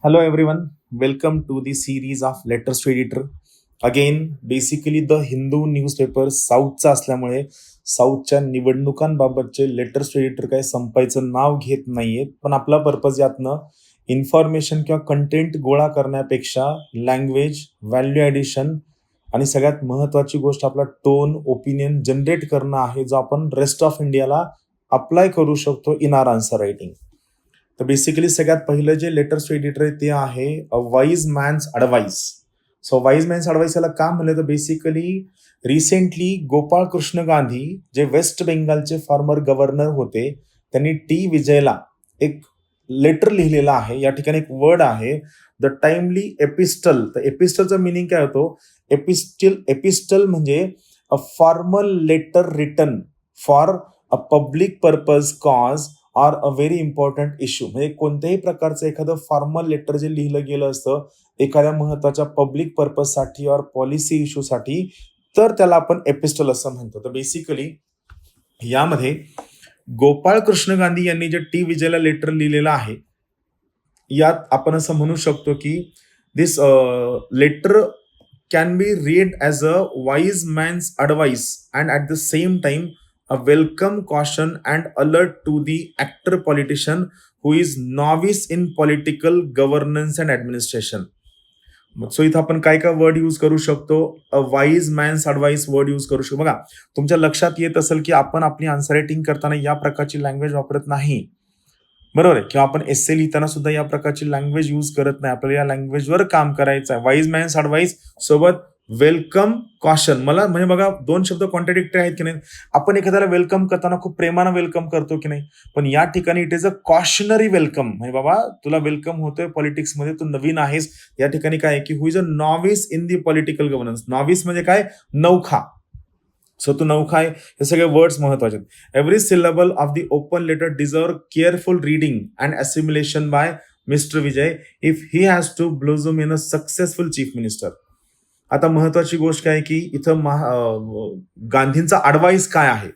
Hello, everyone. Welcome to the series of Letters to Editor. Again, basically the Hindu newspaper साऊथचा असल्यामुळे साऊथच्या निवडणुकांबाबतचे letters to editor काही संपायचं नाव घेत नाहीयेत. पण आपला पर्पज यातनं इन्फॉर्मेशन किंवा कंटेंट गोळा करण्यापेक्षा लँग्वेज, व्हॅल्यू ॲडिशन आणि सगळ्यात महत्त्वाची गोष्ट आपला टोन, ओपिनियन जनरेट करणं आहे, जो आपण रेस्ट ऑफ इंडियाला अप्लाय करू शकतो इन आर आन्सर रायटिंग. तर बेसिकली सगळ्यात पहिलं जे लेटर्स टू एडिटर आहे ते आहे a wise man's advice. So wise man's advice याला का म्हणलं तर बेसिकली रिसेंटली गोपाळ कृष्ण गांधी जे वेस्ट बेंगालचे फॉर्मर गव्हर्नर होते, त्यांनी टी विजयला एक लेटर लिहिलेला आहे. या ठिकाणी एक वर्ड आहे द टाइमली एपिस्टल. तर एपिस्टलचं मिनिंग काय होतो? एपिस्टल म्हणजे a formal letter written for a public purpose cause or a very important issue. म्हणजे कोणत्याही प्रकारचं एखादं फॉर्मल लेटर जे लिहिलं गेलं असतं एखाद्या महत्वाच्या पब्लिक पर्पजसाठी और पॉलिसी इश्यूसाठी, तर त्याला आपण एपिस्टल असं म्हणतो. तर बेसिकली यामध्ये गोपाळ कृष्ण गांधी यांनी जे टी विजयला लेटर लिहिलेलं आहे, यात आपण असं म्हणू शकतो की दिस letter can be read as a wise man's advice and at the same time a welcome caution and alert to the actor politician who is novice in political governance and administration. So इथं आपण काय काय word use करू शकतो? A wise man's advice word use करू शकतो. बघा, तुमच्या लक्षात येत असेल की आपण आपली आन्सर रायटिंग करताना या प्रकारची लँग्वेज वापरत नाही, बरोबर आहे? किंवा आपण एस्से लिहिताना सुद्धा या प्रकारची लँग्वेज यूज करत नाही. आपल्याला या लँग्वेजवर काम करायचं आहे. वाईज मॅन्स ॲडवाइस सोबत वेलकम कॉशन. मला म्हणजे बघा, दोन शब्द कॉन्ट्राडिक्टरी आहेत की नाही? आपण एखाद्याला वेलकम करताना खूप प्रेमानं वेलकम करतो की नाही? पण या ठिकाणी it is a cautionary welcome. म्हणजे बाबा, तुला वेलकम होतोय पॉलिटिक्समध्ये, तू नवीन आहेस. या ठिकाणी काय आहे की who is a novice in the political governance. Novice म्हणजे काय? नौखा. सो तू नौखा आहे. हे सगळे वर्ड्स महत्वाचे आहेत. Every syllable of the open letter deserve careful reading and assimilation by mister Vijay if he has to blossom in a successful chief minister. आता महत्वाची गोष्ट काय की इथं गांधींचा ॲडवाइस काय आहे?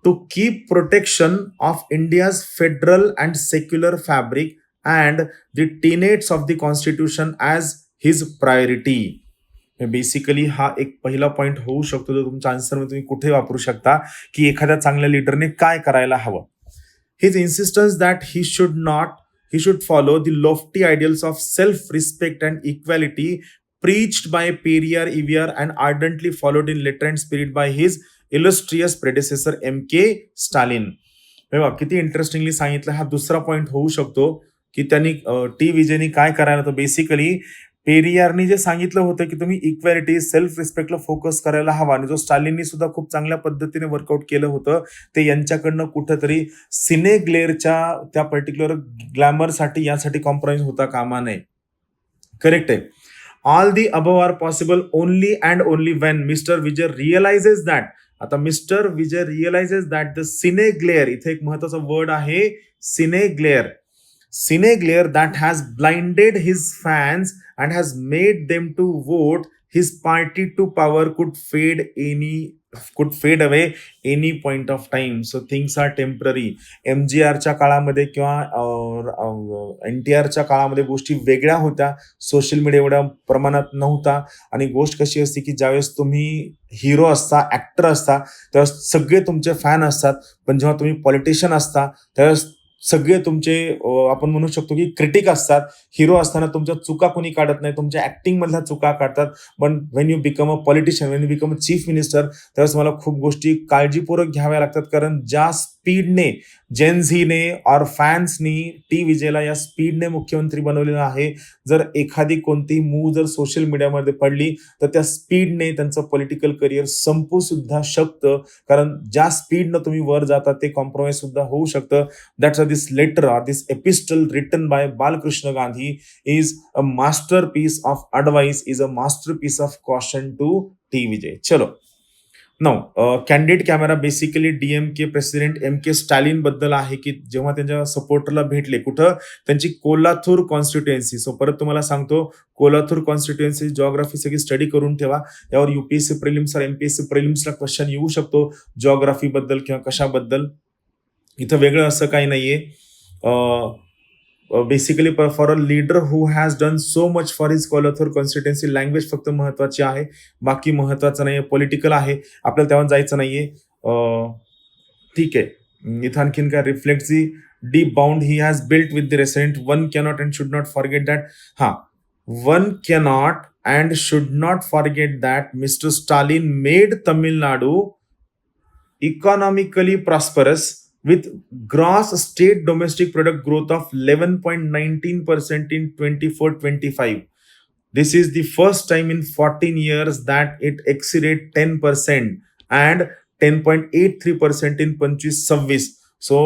To keep protection of India's federal and secular fabric and the tenets of the constitution as his priority. Basically हा एक पहिला पॉईंट होऊ शकतो जो तुमच्या आन्सरमध्ये तुम्ही कुठे वापरू शकता की एखाद्या चांगल्या लीडरने काय करायला हवं. His insistence that he should follow the lofty ideals of self respect and equality preached by Periyar EVR and ardently followed in letter and spirit by his illustrious predecessor M.K. Stalin. बघा किती इंटरेस्टिंगली सांगितलं. हा दुसरा point होऊ शकतो की त्यांनी T विजयनी काय करायला होतं. बेसिकली पेरियारनी जे सांगितलं होतं की तुम्ही इक्वॅलिटी, सेल्फ रिस्पेक्टला फोकस करायला हवा, आणि जो स्टालिननी सुद्धा खूप चांगल्या पद्धतीने वर्कआउट केलं होतं, ते यांच्याकडनं कुठंतरी सिने ग्लेअरच्या त्या पर्टिक्युलर ग्लॅमरसाठी यासाठी कॉम्प्रोमाइज होता कामा नये. करेक्ट आहे. All the above are possible only and only when Mr. Vijay realizes that. आता mister Vijay realises that the cine glare, इथे एक महत्वाचा वर्ड आहे cine glare. Cine glare that has blinded his fans and has made them to vote his party to power could fade away any point of time. So things are temporary. MGRच्या काळामध्ये किंवा NTRच्या काळामध्ये गोष्टी वेगळ्या होत्या. Social media एवढ्या प्रमाणात नव्हता. आणि गोष्ट कशी असते की ज्यावेळेस तुम्ही हिरो असता, ऍक्टर असता, त्यावेळेस सगळे तुमचे फॅन असतात. पण जेव्हा तुम्ही पॉलिटिशियन असता त्यावेळेस सगळे तुमचे आपण म्हणू शकतो की क्रिटिक असतात. हिरो असताना तुमच्या चुका कोणी काढत नाही, तुमच्या ऍक्टिंग मधल्या चुका काढतात. पण Wien you become a politician, Wien you become a chief minister, त्यावेळेस मला खूप गोष्टी काळजीपूर्वक घ्याव्या लागतात. कारण ज्या स्पीडने जेनझीने और फॅन्सनी टी विजयला या स्पीडने मुख्यमंत्री बनवलेला आहे, जर एखादी कोणती मूव जर सोशल मीडियामध्ये पडली तर त्या स्पीडने त्यांचं पॉलिटिकल करिअर संपू सुद्धा शकतं. कारण ज्या स्पीडनं तुम्ही वर जाता ते कॉम्प्रोमाइज सुद्धा होऊ शकतं. That's this letter or this epistle written by Balkrishna Gandhi is a masterpiece of advice, is a masterpiece of caution to T. Vijay. चलो, now candid camera basically DMK president MK Stalin बद्दल आहे की जेव्हा त्यांच्या सपोर्टरला भेटले, कुठं? त्यांची कोल्हापूर कॉन्स्टिट्युएन्सी. सो परत तुम्हाला सांगतो, कोल्हापूर कॉन्स्टिट्युएन्सी जिओग्राफी सगळी स्टडी करून ठेवा. यावर UPSC प्रिलिम्स और MPSC प्रिलिम्सला क्वेश्चन येऊ शकतो जिओग्राफी बद्दल किंवा कशाबद्दल. इथं वेगळं असं काही नाहीये. Basically for a leader who has done so much for his Kolhapur constituency language फक्त महत्वाची आहे, बाकी महत्वाचं नाहीये. पॉलिटिकल आहे, आपल्याला तेव्हा जायचं नाहीये. ठीक आहे. इथं आणखीन काय reflect the deep bound he has built with the resident. One cannot and should not forget that. हा, one cannot and should not forget that mister Stalin made Tamil Nadu economically prosperous with gross state domestic product growth of 11.19% in 24-25. This is the first time in 14 years that it exceeded 10% and 10.83% in 25-26. So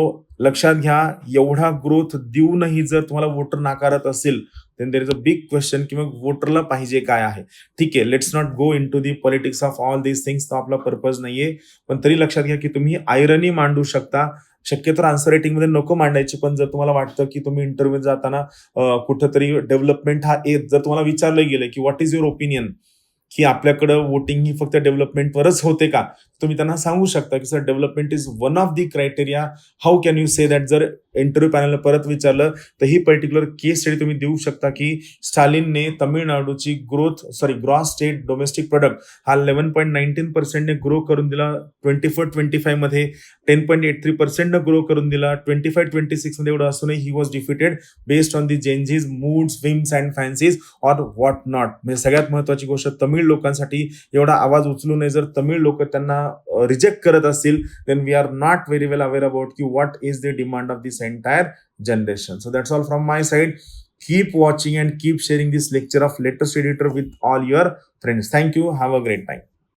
लक्षात घ्या, एवढा growth देऊनही जर तुम्हाला voter नाकारत असेल then there is a big question की मग वोटरला पाहिजे काय आहे. ठीक आहे, let's not go into the politics of all these things, तो आपला पर्पज नाहीये. पण तरी लक्षात घ्या की तुम्ही आयरनी मांडू शकता. शक्यतो आन्सर रायटिंग मध्ये नको मांडायची, पण जर तुम्हाला वाटतं की तुम्ही इंटरव्ह्यू जाताना कुठंतरी डेव्हलपमेंट हा जर तुम्हाला विचारलं गेलं की व्हॉट इज युअर ओपिनियन, की आपल्याकडं वोटिंग ही फक्त डेव्हलपमेंटवरच होते का, तुम्ही त्यांना सांगू शकता की sir development is one of the criteria. How can you say that. जर इंटरव्ह्यू पॅनलला परत विचारलं तर ही पर्टिक्युलर केस स्टडी तुम्ही देऊ शकता की स्टालिनने तमिळनाडूची ग्रॉस स्टेट डोमेस्टिक प्रोडक्ट हा 11.19% ग्रो करून दिला. 24-25 मध्ये 10.83% ग्रो करून दिला. 25-26 मध्ये एवढं असूनही he was defeated based on the changes moods whims and fancies or what not. म्हणजे सगळ्यात महत्वाची गोष्ट, तमिळ लोकांसाठी एवढा आवाज उचलू नये. जर तमिळ लोक त्यांना रिजेक्ट करत असतील then we are not very well aware about की what is the demand of this entire generation. So that's all from my side. Keep watching and keep sharing this lecture of Letters to Editor with all your friends. Thank you. Have a great time.